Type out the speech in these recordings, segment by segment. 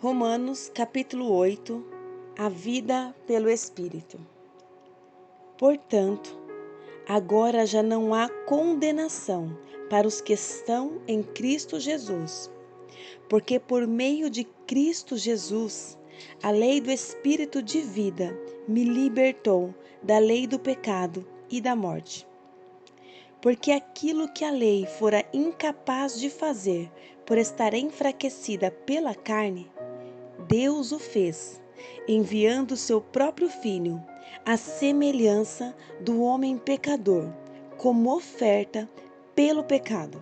Romanos capítulo 8, a vida pelo Espírito. Portanto, agora já não há condenação para os que estão em Cristo Jesus, porque por meio de Cristo Jesus, a lei do Espírito de vida me libertou da lei do pecado e da morte. Porque aquilo que a lei fora incapaz de fazer por estar enfraquecida pela carne, Deus o fez, enviando seu próprio Filho, à semelhança do homem pecador, como oferta pelo pecado.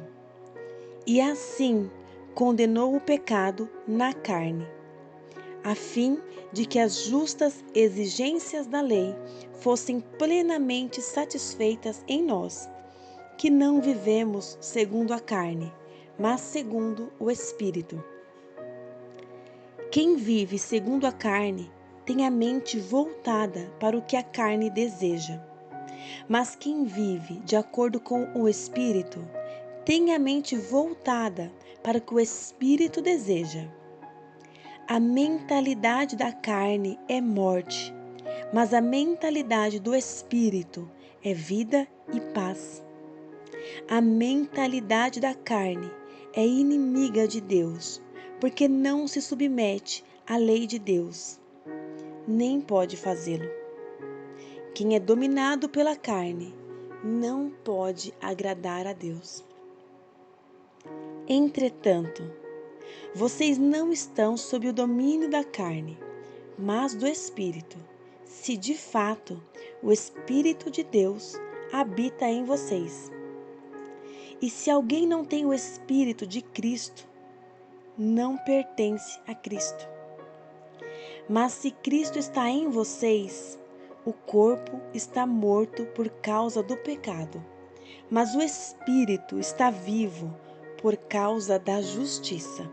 E assim condenou o pecado na carne, a fim de que as justas exigências da lei fossem plenamente satisfeitas em nós, que não vivemos segundo a carne, mas segundo o Espírito. Quem vive segundo a carne tem a mente voltada para o que a carne deseja. Mas quem vive de acordo com o Espírito tem a mente voltada para o que o Espírito deseja. A mentalidade da carne é morte, mas a mentalidade do Espírito é vida e paz. A mentalidade da carne é inimiga de Deus, porque não se submete à lei de Deus, nem pode fazê-lo. Quem é dominado pela carne não pode agradar a Deus. Entretanto, vocês não estão sob o domínio da carne, mas do Espírito, se de fato o Espírito de Deus habita em vocês. E se alguém não tem o Espírito de Cristo, não pertence a Cristo. Mas se Cristo está em vocês, o corpo está morto por causa do pecado, mas o Espírito está vivo por causa da justiça.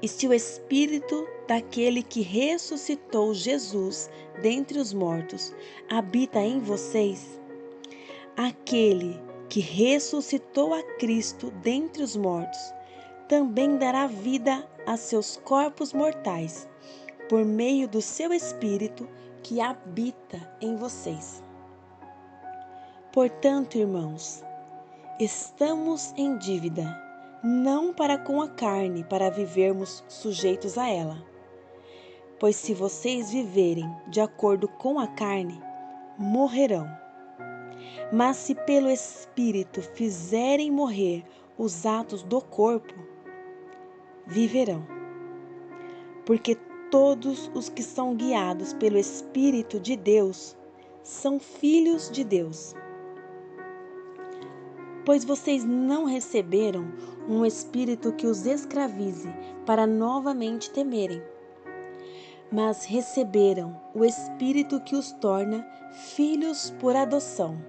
E se o Espírito daquele que ressuscitou Jesus dentre os mortos habita em vocês, aquele que ressuscitou a Cristo dentre os mortos também dará vida a seus corpos mortais, por meio do seu Espírito que habita em vocês. Portanto, irmãos, estamos em dívida, não para com a carne, para vivermos sujeitos a ela. Pois se vocês viverem de acordo com a carne, morrerão. Mas se pelo Espírito fizerem morrer os atos do corpo, viverão. Porque todos os que são guiados pelo Espírito de Deus são filhos de Deus. Pois vocês não receberam um espírito que os escravize para novamente temerem, mas receberam o Espírito que os torna filhos por adoção,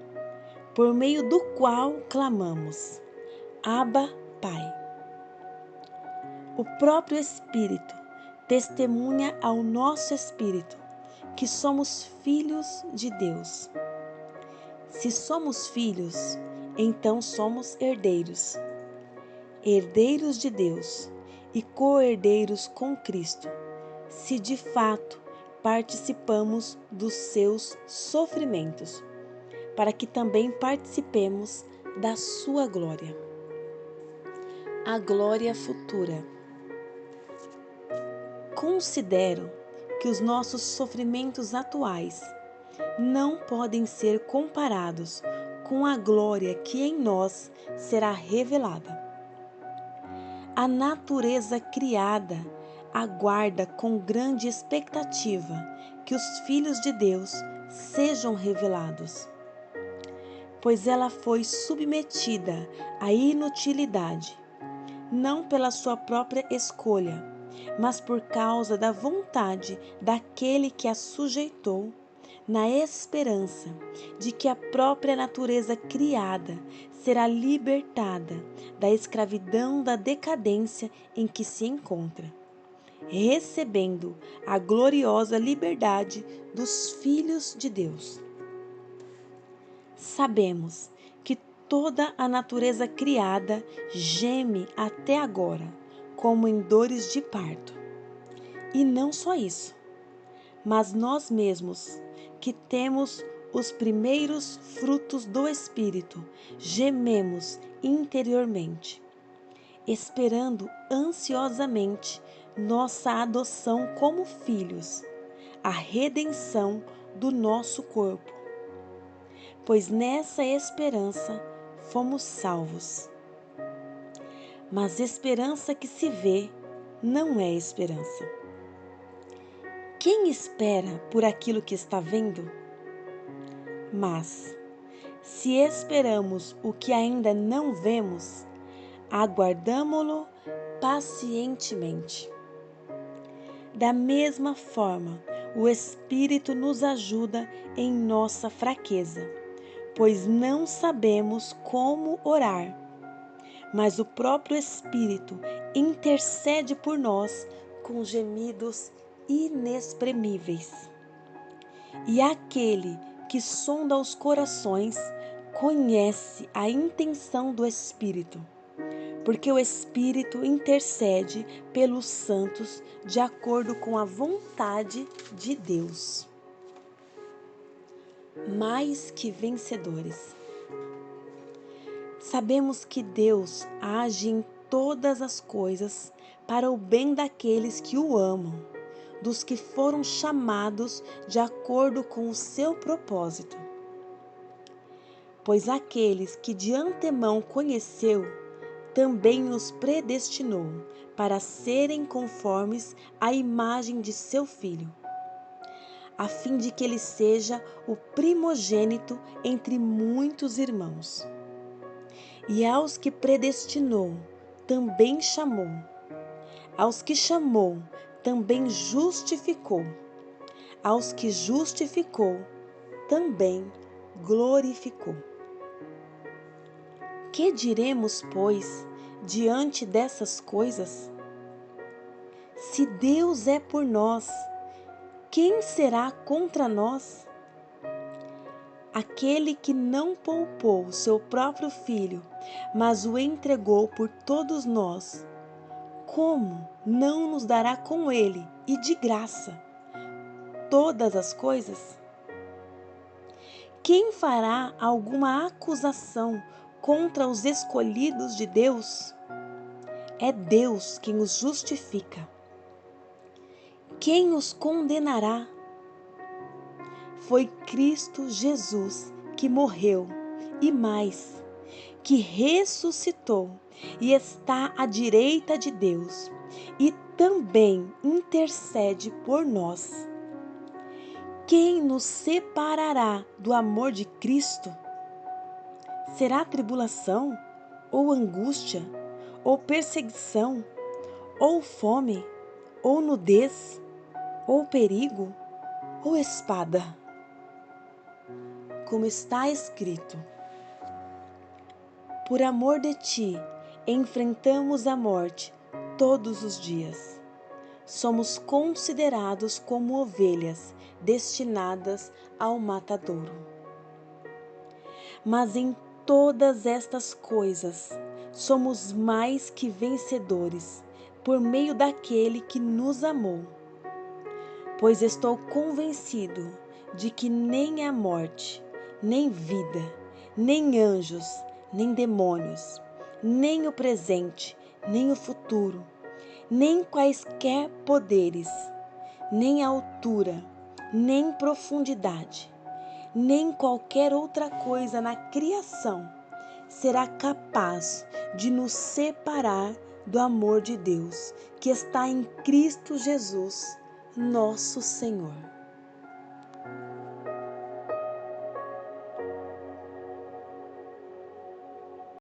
por meio do qual clamamos: Abba, Pai. O próprio Espírito testemunha ao nosso espírito que somos filhos de Deus. Se somos filhos, então somos herdeiros, herdeiros de Deus e co-herdeiros com Cristo, se de fato participamos dos seus sofrimentos, para que também participemos da sua glória. A glória futura. Considero que os nossos sofrimentos atuais não podem ser comparados com a glória que em nós será revelada. A natureza criada aguarda com grande expectativa que os filhos de Deus sejam revelados, pois ela foi submetida à inutilidade, não pela sua própria escolha, mas por causa da vontade daquele que a sujeitou, na esperança de que a própria natureza criada será libertada da escravidão da decadência em que se encontra, recebendo a gloriosa liberdade dos filhos de Deus. Sabemos que toda a natureza criada geme até agora, como em dores de parto. E não só isso, mas nós mesmos, que temos os primeiros frutos do Espírito, gememos interiormente, esperando ansiosamente nossa adoção como filhos, a redenção do nosso corpo. Pois nessa esperança fomos salvos. Mas esperança que se vê não é esperança. Quem espera por aquilo que está vendo? Mas, se esperamos o que ainda não vemos, aguardamo-lo pacientemente. Da mesma forma, o Espírito nos ajuda em nossa fraqueza, pois não sabemos como orar. Mas o próprio Espírito intercede por nós com gemidos inexprimíveis. E aquele que sonda os corações conhece a intenção do Espírito, porque o Espírito intercede pelos santos de acordo com a vontade de Deus. Mais que vencedores. Sabemos que Deus age em todas as coisas para o bem daqueles que o amam, dos que foram chamados de acordo com o seu propósito. Pois aqueles que de antemão conheceu, também os predestinou para serem conformes à imagem de seu Filho, a fim de que ele seja o primogênito entre muitos irmãos. E aos que predestinou, também chamou. Aos que chamou, também justificou. Aos que justificou, também glorificou. Que diremos, pois, diante dessas coisas? Se Deus é por nós, quem será contra nós? Aquele que não poupou o seu próprio Filho, mas o entregou por todos nós, como não nos dará com ele e de graça todas as coisas? Quem fará alguma acusação contra os escolhidos de Deus? É Deus quem os justifica. Quem os condenará? Foi Cristo Jesus que morreu e mais, que ressuscitou e está à direita de Deus e também intercede por nós. Quem nos separará do amor de Cristo? Será tribulação, ou angústia, ou perseguição, ou fome, ou nudez, ou perigo, ou espada? Como está escrito: por amor de ti, enfrentamos a morte todos os dias. Somos considerados como ovelhas destinadas ao matadouro. Mas em todas estas coisas, somos mais que vencedores, por meio daquele que nos amou. Pois estou convencido de que nem a morte, nem vida, nem anjos, nem demônios, nem o presente, nem o futuro, nem quaisquer poderes, nem altura, nem profundidade, nem qualquer outra coisa na criação será capaz de nos separar do amor de Deus, que está em Cristo Jesus, nosso Senhor.